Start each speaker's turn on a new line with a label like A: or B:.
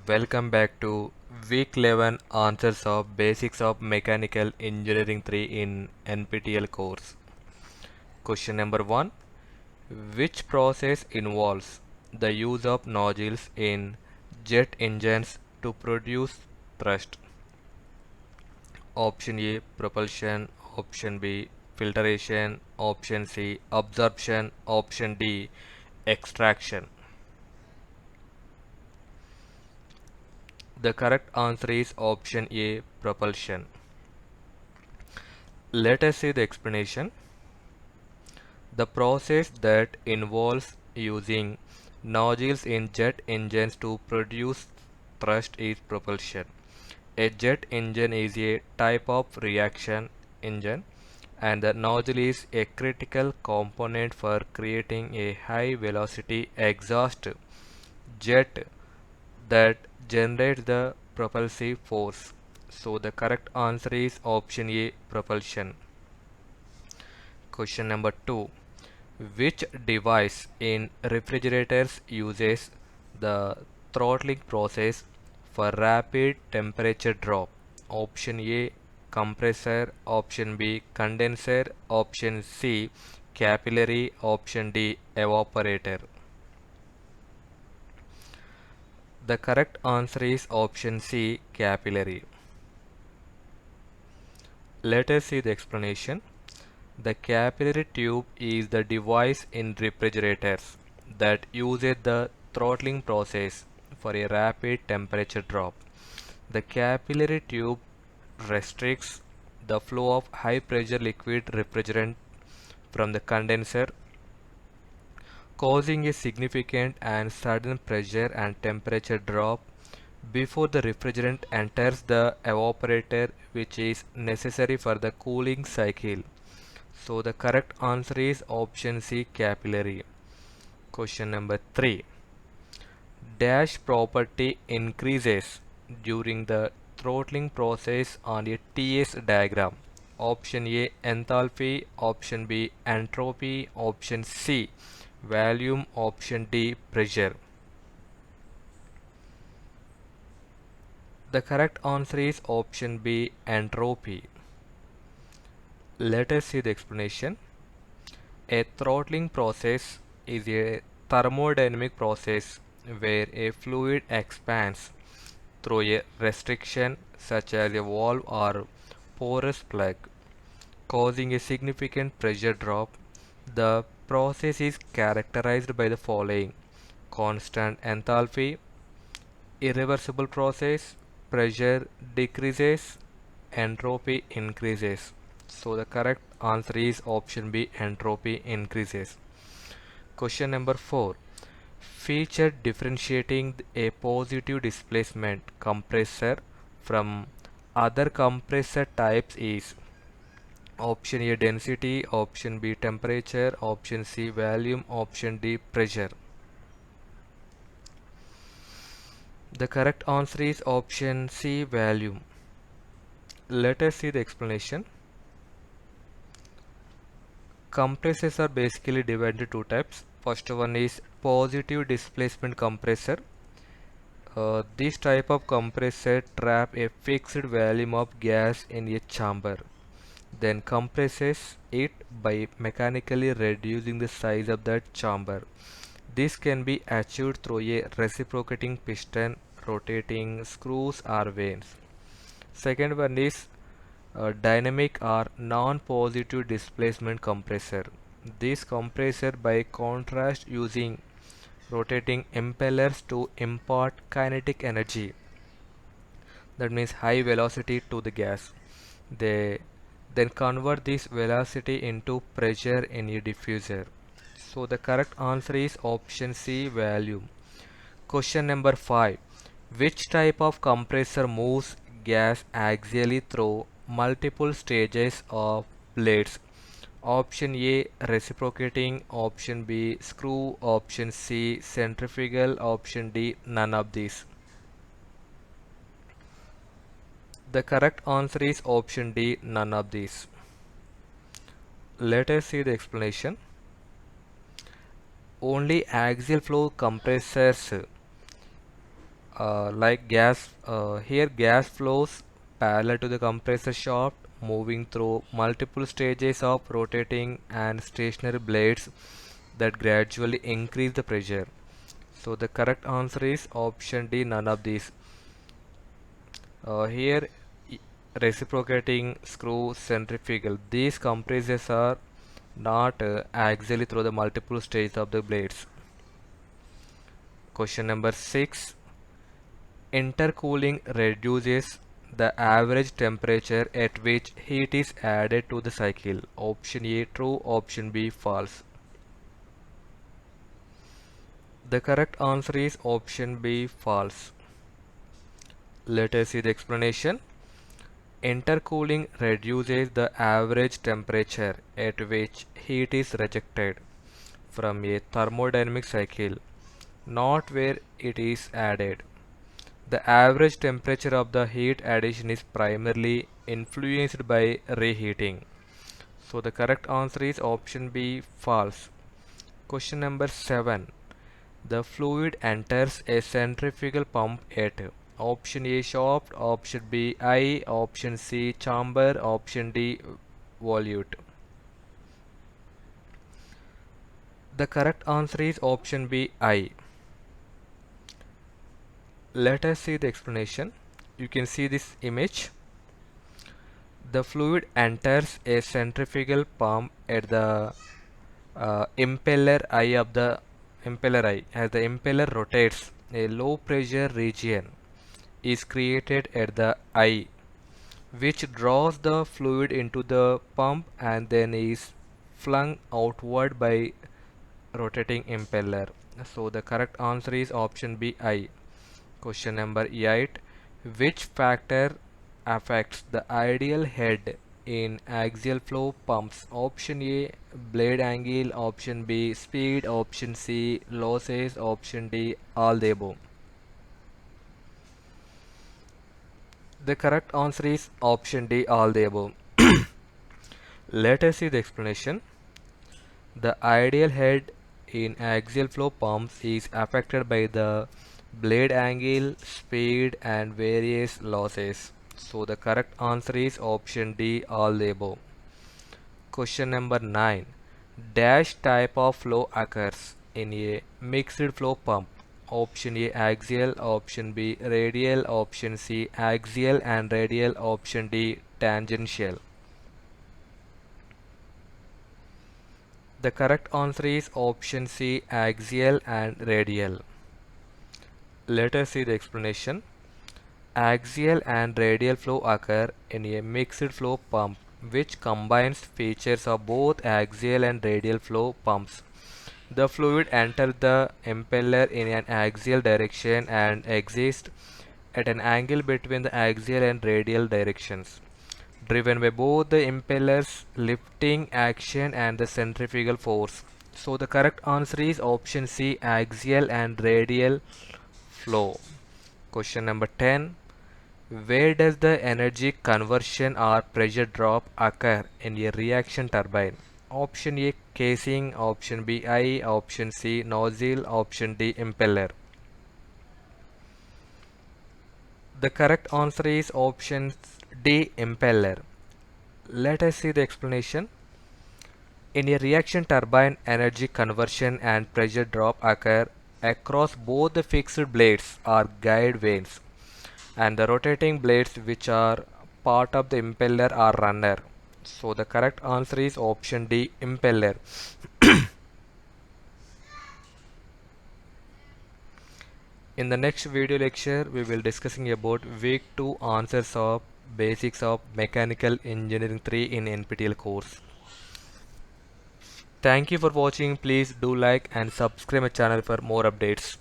A: Welcome back to Week 11 Answers of Basics of Mechanical Engineering 3 in NPTEL course. Question number 1. Which process involves the use of nozzles in jet engines to produce thrust? Option A propulsion, option B filtration, option C absorption, option D extraction. The correct answer is option A propulsion. Let us see the explanation. The process that involves using nozzles in jet engines to produce thrust is propulsion. A jet engine is a type of reaction engine, and the nozzle is a critical component for creating a high velocity exhaust jet that generates the propulsive force. So the correct answer is option A propulsion. Question number 2. Which device in refrigerators uses the throttling process for rapid temperature drop? Option A compressor, option B condenser, option C capillary, option D evaporator. The correct answer is option C capillary. Let us see the explanation. The capillary tube is the device in refrigerators that uses the throttling process for a rapid temperature drop. The capillary tube restricts the flow of high pressure liquid refrigerant from the condenser, causing a significant and sudden pressure and temperature drop before the refrigerant enters the evaporator, which is necessary for the cooling cycle. So the correct answer is option C capillary. Question number 3. Dash property increases during the throttling process on a TS diagram. Option A enthalpy, option B entropy, option C volume, option D pressure. The correct answer is option B entropy. Let us see the explanation. A throttling process is a thermodynamic process where a fluid expands through a restriction such as a valve or porous plug, causing a significant pressure drop. The process is characterized by the following: constant enthalpy, irreversible process, pressure decreases, entropy increases. So the correct answer is option B entropy increases. Question number 4. Feature differentiating a positive displacement compressor from other compressor types is: option A density, option B temperature, option C volume, option D pressure. The correct answer is option C volume. Let us see the explanation. Compressors are basically divided into two types. First one is positive displacement compressor. This type of compressor trap a fixed volume of gas in a chamber, then compresses it by mechanically reducing the size of that chamber. This can be achieved through a reciprocating piston, rotating screws or vanes. Second one is dynamic or non-positive displacement compressor. This compressor by contrast using rotating impellers to impart kinetic energy, that means high velocity, to the gas. They then convert this velocity into pressure in a diffuser. So the correct answer is option C volume. Question number 5. Which type of compressor moves gas axially through multiple stages of blades? Option A reciprocating, option B screw, option C centrifugal, option D none of these. The correct answer is option D none of these. Let us see the explanation. Only axial flow compressors like gas. Here gas flows parallel to the compressor shaft, moving through multiple stages of rotating and stationary blades that gradually increase the pressure. So the correct answer is option D, none of these. Here reciprocating screw centrifugal. These compressors are not axially through the multiple stages of the blades. Question number 6. Intercooling reduces the average temperature at which heat is added to the cycle. Option A true, option B false. The correct answer is option B false. Let us see the explanation. Intercooling reduces the average temperature at which heat is rejected from a thermodynamic cycle, not where it is added. The average temperature of the heat addition is primarily influenced by reheating. So the correct answer is option B false. Question number 7. The fluid enters a centrifugal pump at option A shaft, option B eye, option C chamber, option D volute. The correct answer is option B eye. Let us see the explanation. You can see this image. The fluid enters a centrifugal pump at the impeller eye of the impeller eye. As the impeller rotates, a low pressure region is created at the eye, which draws the fluid into the pump and then is flung outward by rotating impeller. So the correct answer is option B eye. Question number 8. Which factor affects the ideal head in axial flow pumps? Option A blade angle, option B speed, option C losses, option D all the above. The correct answer is option D all the above. Let us see the explanation. The ideal head in axial flow pumps is affected by the blade angle, speed and various losses. So the correct answer is option D all the above. Question number 9. Dash type of flow occurs in a mixed flow pump. Option A axial, option B radial, option C axial and radial, option D tangential. The correct answer is option C axial and radial. Let us see the explanation. Axial and radial flow occur in a mixed flow pump which combines features of both axial and radial flow pumps. The fluid enters the impeller in an axial direction and exits at an angle between the axial and radial directions, driven by both the impeller's lifting action and the centrifugal force. So the correct answer is option C axial and radial flow. Question number 10. Where does the energy conversion or pressure drop occur in a reaction turbine? Option A casing, option B eye, option C nozzle, option D impeller. The correct answer is option D impeller. Let us see the explanation. In a reaction turbine, energy conversion and pressure drop occur across both the fixed blades or guide vanes and the rotating blades which are part of the impeller or runner. So the correct answer is option D impeller. In the next video lecture we will discussing about week 2 answers of basics of mechanical engineering 3 in NPTEL course. Thank you for watching. Please do like and subscribe my channel for more updates.